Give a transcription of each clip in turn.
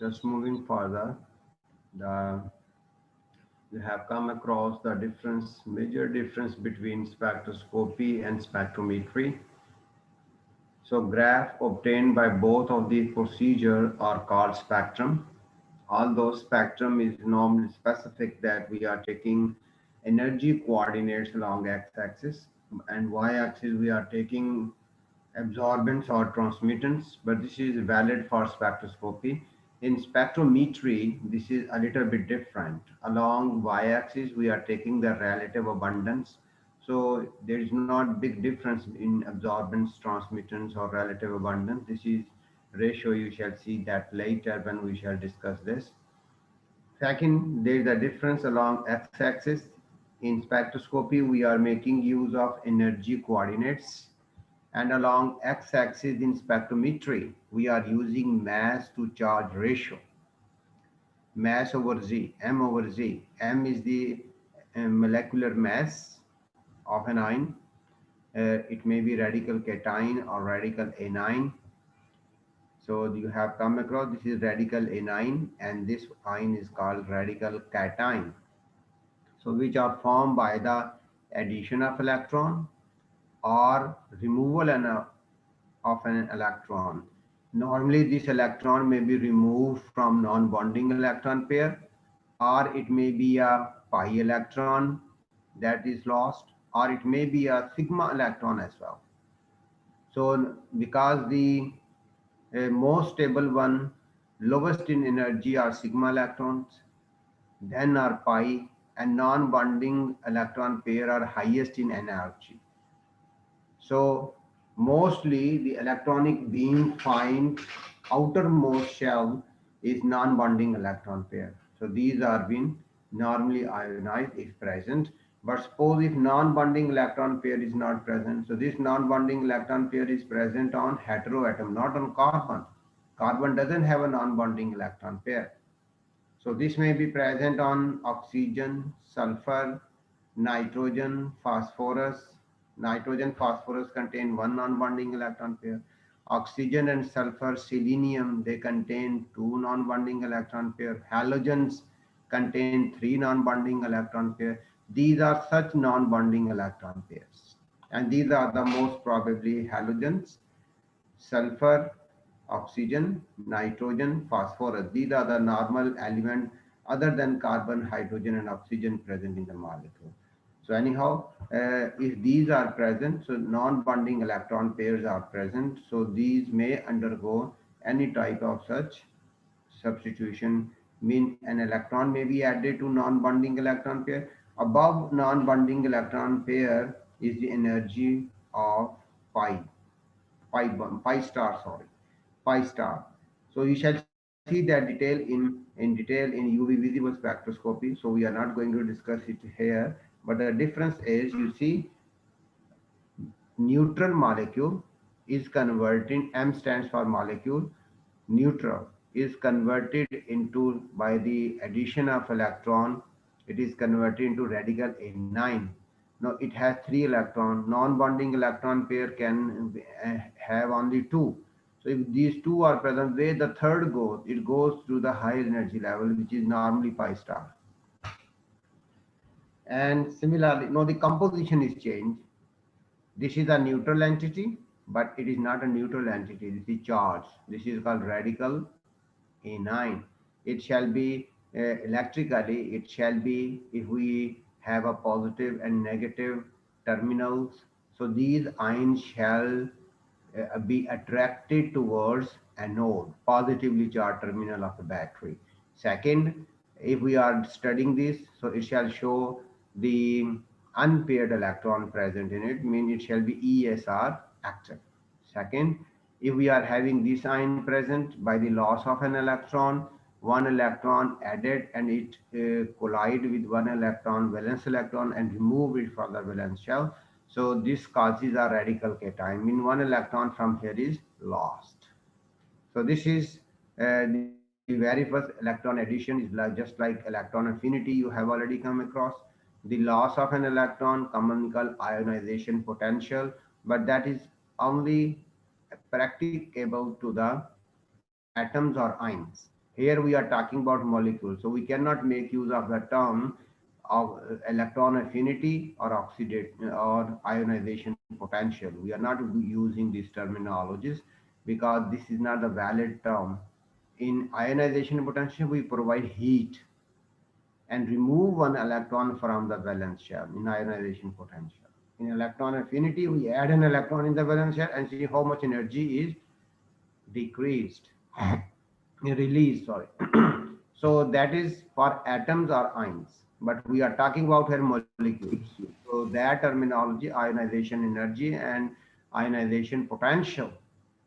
Just moving further, the you have come across the major difference between spectroscopy and spectrometry. So graph obtained by both of the procedure are called spectrum. Although spectrum is normally specific that we are taking energy coordinates along x-axis and y-axis we are taking absorbance or transmittance, but this is valid for spectroscopy. In spectrometry, this is a little bit different. Along y-axis, we are taking the relative abundance. So there is not big difference in absorbance, transmittance, or relative abundance. This is ratio. You shall see that later when we shall discuss this. Second, there is a difference along x-axis. In spectroscopy, we are making use of energy coordinates, and along x-axis in spectrometry, we are using mass to charge ratio, mass over Z, M over Z. M is the molecular mass of an ion. It may be radical cation or radical anion. So you have come across, this is radical anion, and this ion is called radical cation. So which are formed by the addition of electron or removal of an electron. Normally, this electron may be removed from non-bonding electron pair, or it may be a pi electron that is lost, or it may be a sigma electron as well. So, because the most stable one, lowest in energy are sigma electrons, then are pi, and non-bonding electron pair are highest in energy. So mostly the electronic beam finds outermost shell is non-bonding electron pair. So these are being normally ionized if present. But suppose if non-bonding electron pair is not present, so this non-bonding electron pair is present on heteroatom, not on carbon. Carbon doesn't have a non-bonding electron pair. So this may be present on oxygen, sulfur, nitrogen, phosphorus. Nitrogen, phosphorus contain one non-bonding electron pair. Oxygen and sulfur, selenium, they contain two non-bonding electron pair. Halogens contain three non-bonding electron pair. These are such non-bonding electron pairs. And these are the most probably halogens, sulfur, oxygen, nitrogen, phosphorus. These are the normal elements other than carbon, hydrogen, and oxygen present in the molecule. So anyhow, if these are present, so non-bonding electron pairs are present. So these may undergo any type of such substitution. Mean an electron may be added to non-bonding electron pair. Above non-bonding electron pair is the energy of pi, pi star, sorry, pi star. So you shall see that detail in UV visible spectroscopy. So we are not going to discuss it here, but the difference is you see neutral molecule is converting, M stands for molecule, neutral is converted into by the addition of electron, it is converted into radical anion. Now it has three electron, non-bonding electron pair can have only two. So if these two are present, where the third goes, it goes through the higher energy level, which is normally pi star. And similarly, now the composition is changed. This is a neutral entity, but it is not a neutral entity. This is charged. This is called radical anion. It shall be electrically, it shall be if we have a positive and negative terminals. So these ions shall be attracted towards anode, positively charged terminal of the battery. Second, if we are studying this, so it shall show the unpaired electron present in it, mean it shall be ESR active. Second, if we are having this ion present, by the loss of an electron, one electron added and it collide with one electron, valence electron, and remove it from the valence shell. So this causes a radical cation, mean one electron from here is lost. So this is the very first electron addition is just like electron affinity you have already come across. The loss of an electron, commonly called ionization potential, but that is only practicable to the atoms or ions. Here we are talking about molecules, so we cannot make use of the term of electron affinity or oxidate or ionization potential. We are not using these terminologies because this is not a valid term. In ionization potential, we provide heat and remove one electron from the valence shell in ionization potential. In electron affinity, we add an electron in the valence shell and see how much energy is decreased, released, sorry. So that is for atoms or ions, but we are talking about here molecules. So that terminology, ionization energy and ionization potential,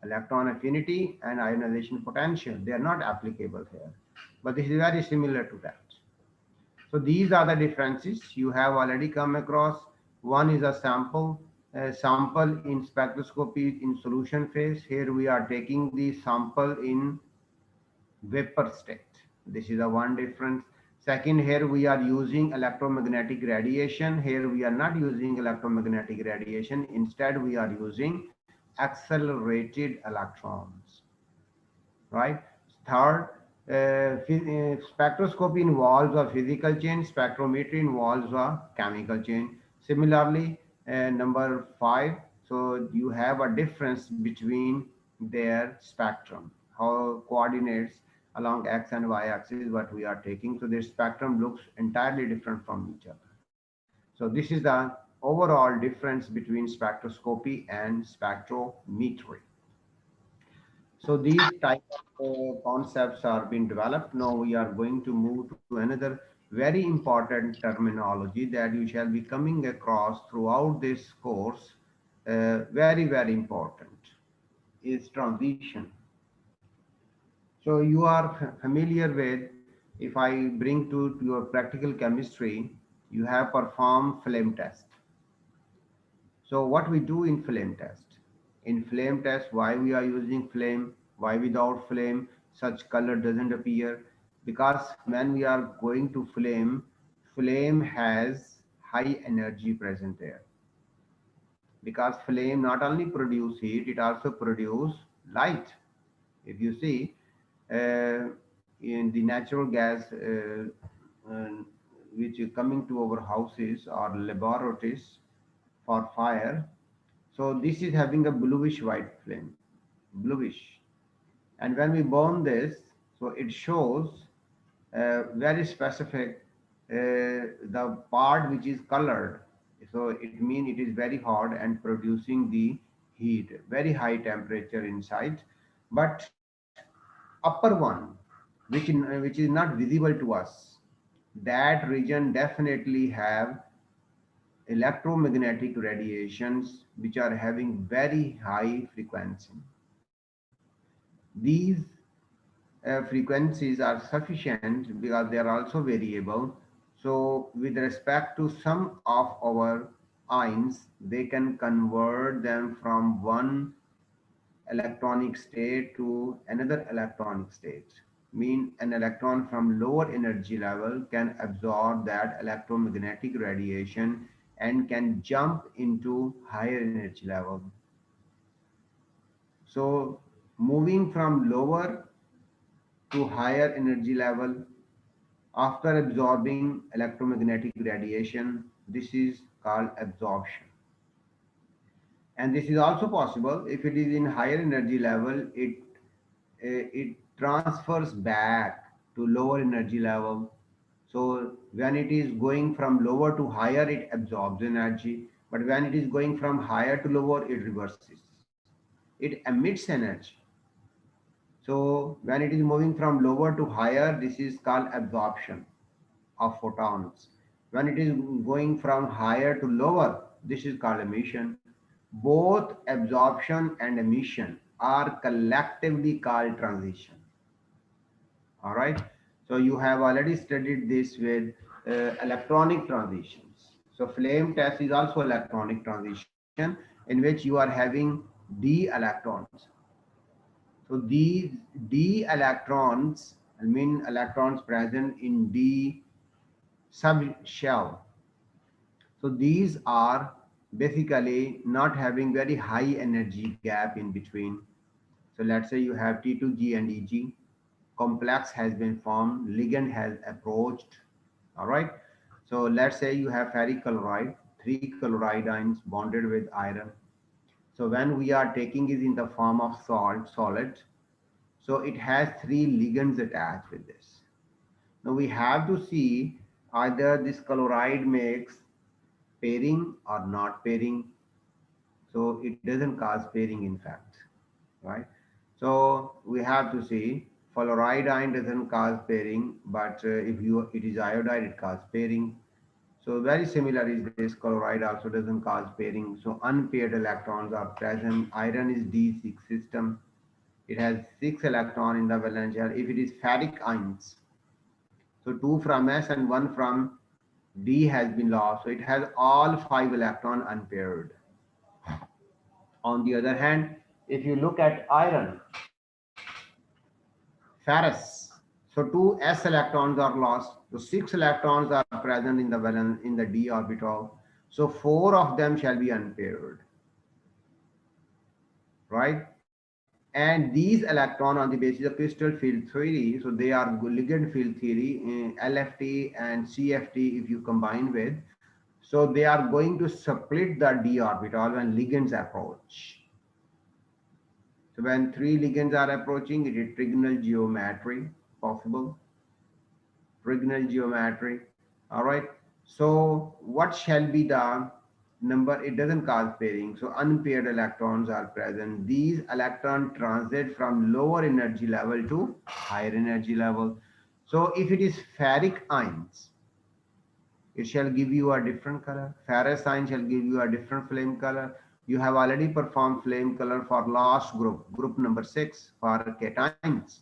electron affinity and ionization potential, they are not applicable here. But this is very similar to that. So these are the differences you have already come across. One is a sample in spectroscopy in solution phase. Here we are taking the sample in vapor state. This is the one difference. Second, here we are using electromagnetic radiation. Here we are not using electromagnetic radiation. Instead, we are using accelerated electrons, right? Third, spectroscopy involves a physical change, spectrometry involves a chemical change. Similarly, number five, so you have a difference between their spectrum, how coordinates along x and y axis what we are taking. So this spectrum looks entirely different from each other. So this is the overall difference between spectroscopy and spectrometry. So these type of concepts are being developed. Now we are going to move to another very important terminology that you shall be coming across throughout this course. Very important is transition. So you are familiar with, if I bring to your practical chemistry, you have performed flame test. So what we do in flame test? In flame test, why we are using flame? Why without flame such color doesn't appear? Because when we are going to flame, flame has high energy present there. Because flame not only produce heat, it also produce light. If you see, uh, in the natural gas uh, which is coming to our houses or laboratories for fire, so this is having a bluish white flame, bluish. And when we burn this, so it shows very specific the part which is colored. So it means it is very hot and producing the heat, very high temperature inside. But upper one, which is not visible to us, that region definitely have electromagnetic radiations which are having very high frequency. These frequencies are sufficient because they are also variable. So with respect to some of our ions, they can convert them from one electronic state to another electronic state. Mean an electron from lower energy level can absorb that electromagnetic radiation and can jump into higher energy level. So moving from lower to higher energy level after absorbing electromagnetic radiation, this is called absorption. And this is also possible if it is in higher energy level, it transfers back to lower energy level. So when it is going from lower to higher, it absorbs energy. But when it is going from higher to lower, it reverses. It emits energy. So when it is moving from lower to higher, this is called absorption of photons. When it is going from higher to lower, this is called emission. Both absorption and emission are collectively called transition. All right. So you have already studied this with electronic transitions. So flame test is also electronic transition in which you are having d electrons. So these d electrons, I mean electrons present in d subshell. So these are basically not having very high energy gap in between. So let's say you have T2G and EG. complex has been formed, ligand has approached. All right. So let's say you have ferrichloride, three chloride ions bonded with iron. So when we are taking it in the form of solid, so it has three ligands attached with this. Now we have to see either this chloride makes pairing or not pairing. So it doesn't cause pairing in fact, right? So we have to see fluoride ion doesn't cause pairing, but if you it is iodide, it causes pairing. So very similar is this. Chloride also doesn't cause pairing. So unpaired electrons are present. Iron is D6 system. It has 6 electrons in the valence shell. If it is ferric ions, so two from S and one from D has been lost. So it has all 5 electrons unpaired. On the other hand, if you look at iron, ferrous, so two S electrons are lost. So 6 electrons are present in the valence in the D orbital. So four of them shall be unpaired, right? And these electrons on the basis of crystal field theory, so they are ligand field theory, LFT and CFT if you combine with, so they are going to split the d orbital when ligands approach. So when three ligands are approaching, it is trigonal geometry possible. Trigonal geometry. All right. So what shall be the number? It doesn't cause pairing. So unpaired electrons are present. These electrons transit from lower energy level to higher energy level. So if it is ferric ions, it shall give you a different color. Ferrous ion shall give you a different flame color. You have already performed flame color for last group, group number 6 for cations,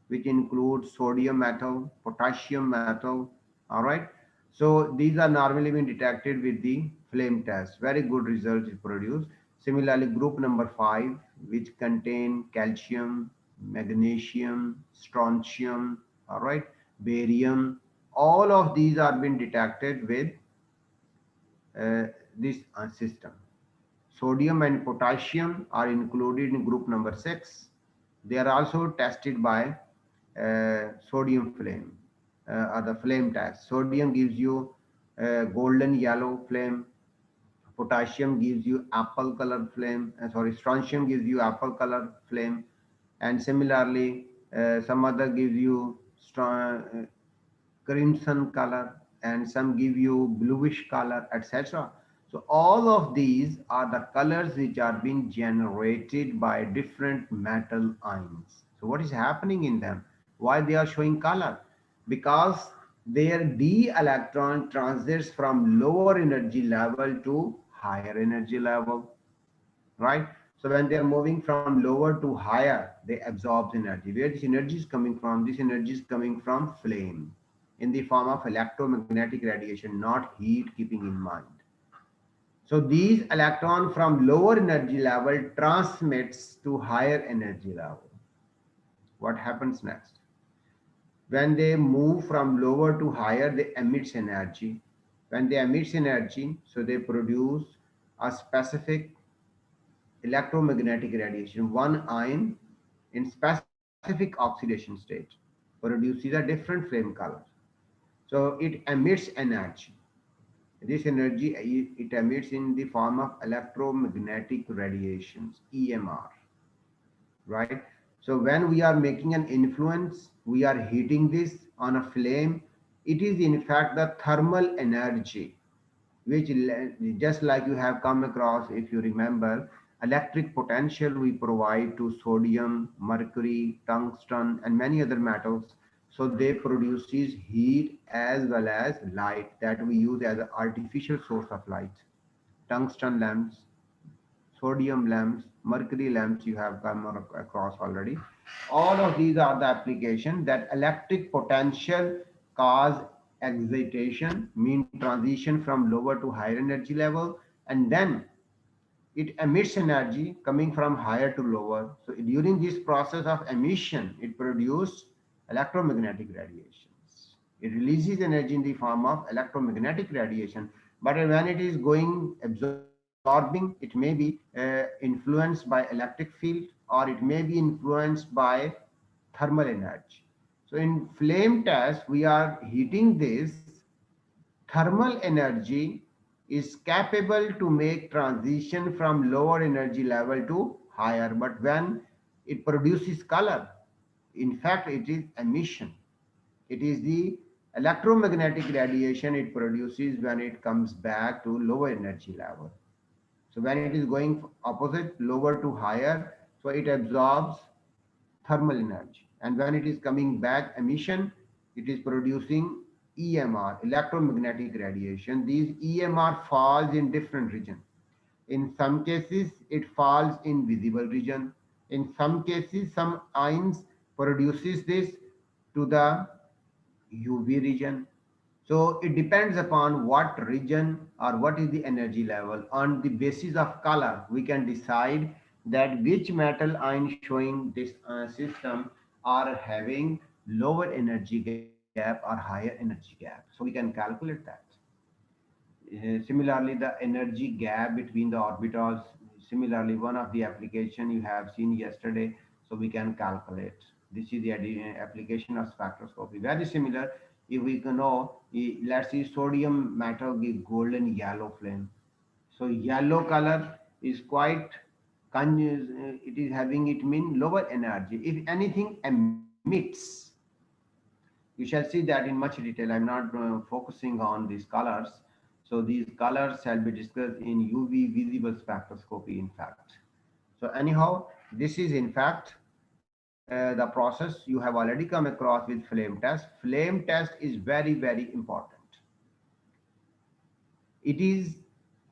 which include sodium metal, potassium metal. All right. So these are normally being detected with the flame test. Very good results is produced. Similarly, group number 5, which contain calcium, magnesium, strontium, all right, barium, all of these are being detected with this system. Sodium and potassium are included in group number 6. They are also tested by sodium flame or the flame test. Sodium gives you golden yellow flame. Potassium gives you apple colored flame. Sorry, strontium gives you apple colored flame. And similarly, some other gives you strong, crimson color, and some give you bluish color, etc. So all of these are the colors which are being generated by different metal ions. So what is happening in them? Why they are showing color? Because their d electron transits from lower energy level to higher energy level, right? So when they are moving from lower to higher, they absorb energy. Where this energy is coming from? This energy is coming from flame in the form of electromagnetic radiation, not heat, keeping in mind. So these electron from lower energy level transmits to higher energy level. What happens next? When they move from lower to higher, they emit energy. When they emit energy, so they produce a specific electromagnetic radiation. One ion in specific oxidation state produces a different flame color. So it emits energy. This energy it emits in the form of electromagnetic radiations, EMR, right? So when we are making an influence, we are heating this on a flame. It is in fact the thermal energy which, just like you have come across, if you remember, electric potential we provide to sodium, mercury, tungsten, and many other metals. So they produces heat as well as light that we use as an artificial source of light. Tungsten lamps, sodium lamps, mercury lamps you have come across already. All of these are the application that electric potential cause excitation, mean transition from lower to higher energy level, and then it emits energy coming from higher to lower. So during this process of emission, it produces electromagnetic radiations. It releases energy in the form of electromagnetic radiation, but when it is going absorbing, it may be influenced by electric field, or it may be influenced by thermal energy. So in flame test, we are heating this. Thermal energy is capable to make transition from lower energy level to higher, but when it produces color, in fact, it is emission. It is the electromagnetic radiation it produces when it comes back to lower energy level. So when it is going opposite, lower to higher, so it absorbs thermal energy. And when it is coming back emission, it is producing EMR, electromagnetic radiation. These EMR falls in different regions. In some cases, it falls in visible region. In some cases, some ions produces this to the UV region. So it depends upon what region or what is the energy level. On the basis of color, we can decide that which metal ion showing this system are having lower energy gap or higher energy gap. So we can calculate that. Similarly, the energy gap between the orbitals, similarly, one of the application you have seen yesterday, so we can calculate. This is the application of spectroscopy. Very similar. If we can know, let's see sodium metal give golden yellow flame. So yellow color is quite, it is having, it mean lower energy. If anything emits, you shall see that in much detail. I'm not focusing on these colors. So these colors shall be discussed in UV visible spectroscopy, in fact. So anyhow, this is in fact the process you have already come across with flame test. Flame test is very, very important. It is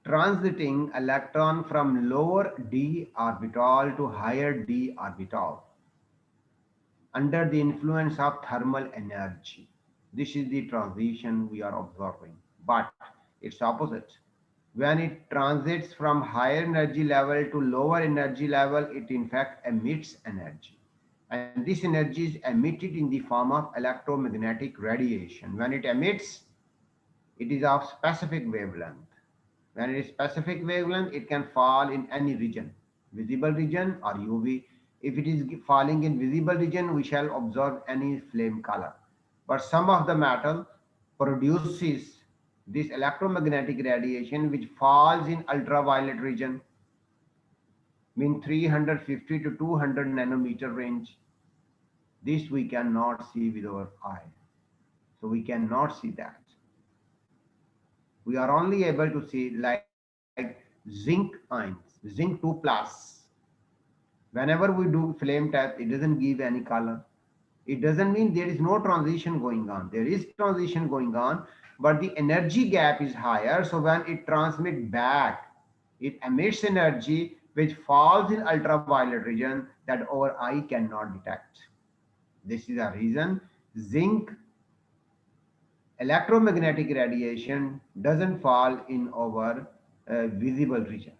transiting electron from lower d orbital to higher d orbital under the influence of thermal energy. This is the transition we are observing. But it's opposite. When it transits from higher energy level to lower energy level, it in fact emits energy. And this energy is emitted in the form of electromagnetic radiation. When it emits, it is of specific wavelength. When it is specific wavelength, it can fall in any region, visible region or UV. If it is falling in visible region, we shall observe any flame color. But some of the metal produces this electromagnetic radiation which falls in ultraviolet region, mean 350 to 200 nanometer range. This we cannot see with our eye. So we cannot see that. We are only able to see like zinc ions, zinc 2 plus. Whenever we do flame test, it doesn't give any color. It doesn't mean there is no transition going on. There is transition going on, but the energy gap is higher. So when it transmits back, it emits energy which falls in ultraviolet region that our eye cannot detect. This is a reason zinc electromagnetic radiation doesn't fall in our visible region.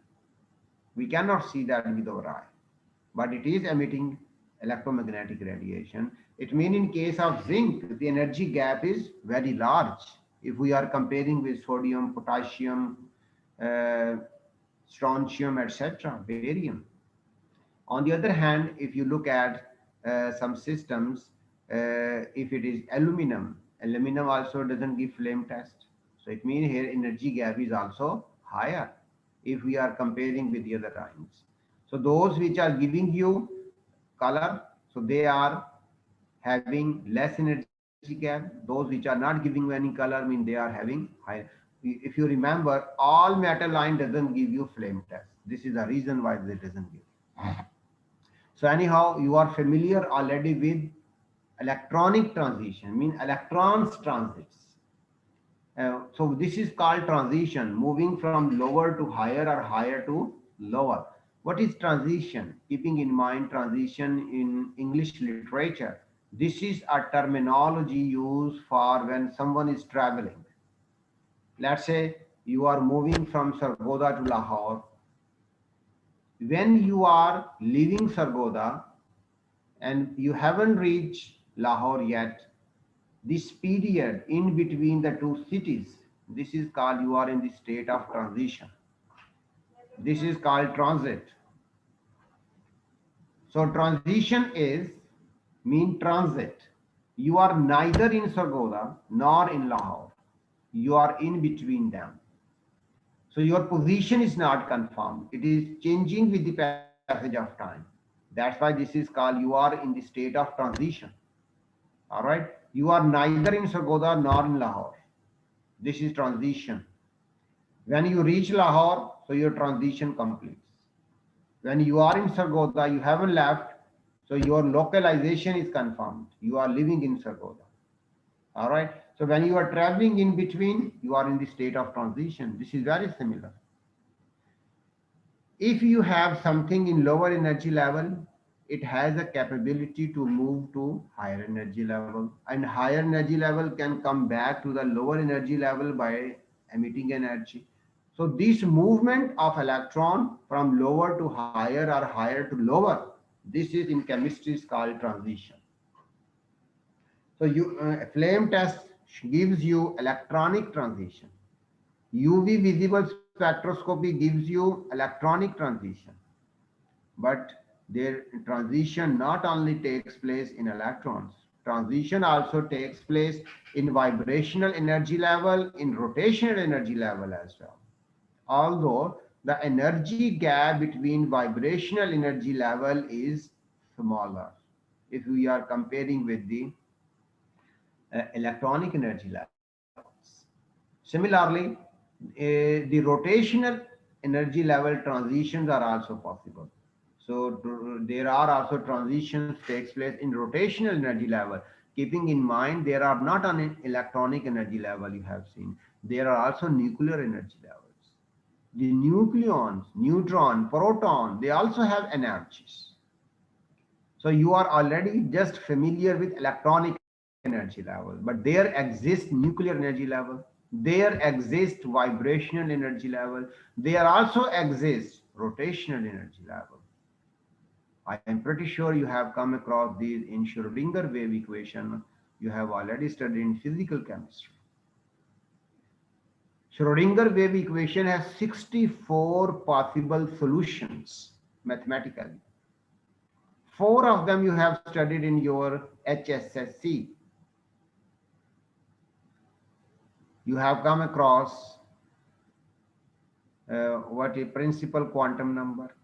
We cannot see that with our eye, but it is emitting electromagnetic radiation. It means in case of zinc, the energy gap is very large. If we are comparing with sodium, potassium, uh, strontium, etc., barium. On the other hand, if you look at some systems, if it is aluminum, aluminum also doesn't give flame test. So it means here energy gap is also higher if we are comparing with the other ions. So those which are giving you color, so they are having less energy gap. Those which are not giving you any color mean they are having higher. If you remember, all metal line doesn't give you flame test. This is the reason why they doesn't give. So anyhow, you are familiar already with electronic transition, mean electrons transits. So this is called transition, moving from lower to higher or higher to lower. What is transition? Keeping in mind transition in English literature, this is a terminology used for when someone is traveling. Let's say you are moving from Sargodha to Lahore. When you are leaving Sargodha and you haven't reached Lahore yet, this period in between the two cities, this is called, you are in the state of transition. This is called transit. So transition is mean transit. You are neither in Sargodha nor in Lahore. You are in between them. So your position is not confirmed. It is changing with the passage of time. That's why this is called you are in the state of transition. All right. You are neither in Sargodha nor in Lahore. This is transition. When you reach Lahore, so your transition completes. When you are in Sargodha, you haven't left, so your localization is confirmed. You are living in Sargodha. All right. So when you are traveling in between, you are in the state of transition. This is very similar. If you have something in lower energy level, it has a capability to move to higher energy level, and higher energy level can come back to the lower energy level by emitting energy. So this movement of electron from lower to higher or higher to lower, this is in chemistry is called transition. So flame test gives you electronic transition. UV visible spectroscopy gives you electronic transition. But their transition not only takes place in electrons, transition also takes place in vibrational energy level, in rotational energy level as well. Although the energy gap between vibrational energy level is smaller if we are comparing with the electronic energy levels. Similarly, the rotational energy level transitions are also possible. So there are also transitions takes place in rotational energy level. Keeping in mind, there are not an electronic energy level you have seen. There are also nuclear energy levels. The nucleons, neutron, proton, they also have energies. So you are already just familiar with electronic energy level, but there exists nuclear energy level. There exists vibrational energy level. There also exists rotational energy level. I am pretty sure you have come across these in Schrodinger wave equation. You have already studied in physical chemistry. Schrodinger wave equation has 64 possible solutions mathematically. Four of them you have studied in your HSSC. You have come across what a principal quantum number,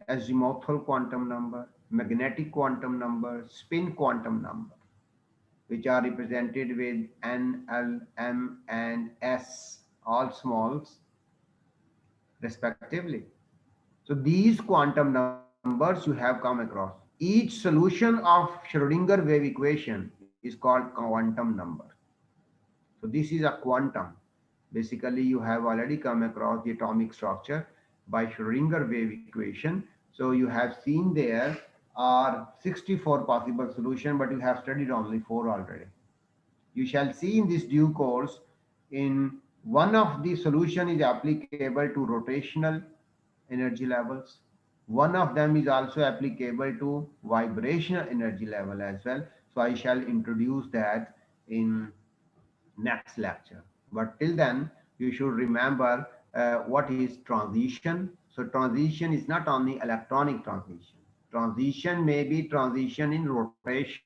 azimuthal quantum number, magnetic quantum number, spin quantum number, which are represented with N, L, M, and S, all smalls, respectively. So these quantum numbers you have come across. Each solution of Schrodinger wave equation is called quantum number. So this is a quantum. Basically, you have already come across the atomic structure by Schrodinger wave equation. So you have seen there are 64 possible solutions, but you have studied only four already. You shall see in this due course in one of the solution is applicable to rotational energy levels. One of them is also applicable to vibrational energy level as well. So I shall introduce that in next lecture. But till then, you should remember what is transition. So transition is not only electronic transition. Transition may be transition in rotational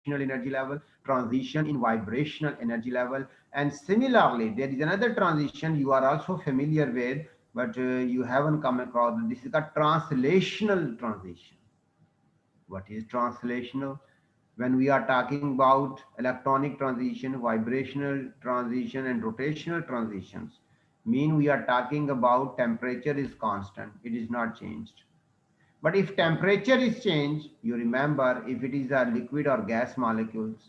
energy level, transition in vibrational energy level. And similarly, there is another transition you are also familiar with, but you haven't come across. This is a translational transition. What is translational? When we are talking about electronic transition, vibrational transition, and rotational transitions, mean we are talking about temperature is constant, it is not changed. But if temperature is changed, you remember if it is a liquid or gas molecules,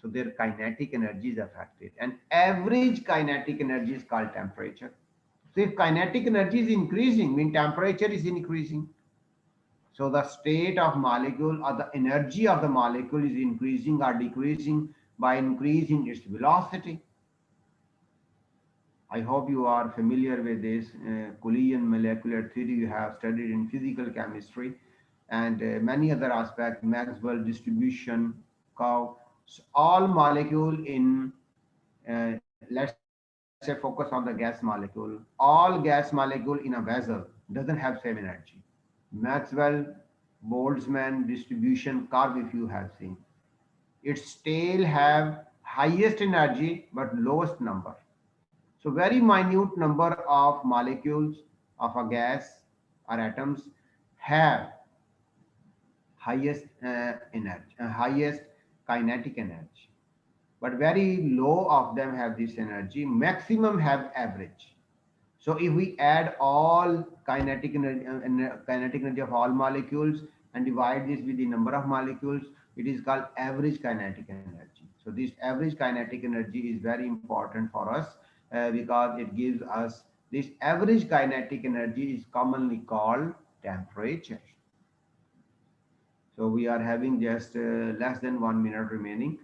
so their kinetic energy is affected. And average kinetic energy is called temperature. So if kinetic energy is increasing, mean temperature is increasing. So the state of molecule or the energy of the molecule is increasing or decreasing by increasing its velocity. I hope you are familiar with this Coulomb molecular theory you have studied in physical chemistry and many other aspects, Maxwell distribution, curve. So all molecule in, let's say focus on the gas molecule. All gas molecule in a vessel doesn't have same energy. Maxwell Boltzmann distribution curve if you have seen. its tail have highest energy but lowest number. So very minute number of molecules of a gas or atoms have highest energy, highest kinetic energy. But very low of them have this energy. Maximum have average. So if we add all kinetic energy of all molecules and divide this with the number of molecules, it is called average kinetic energy. So this average kinetic energy is very important for us because it gives us this average kinetic energy is commonly called temperature. So we are having just less than 1 minute remaining.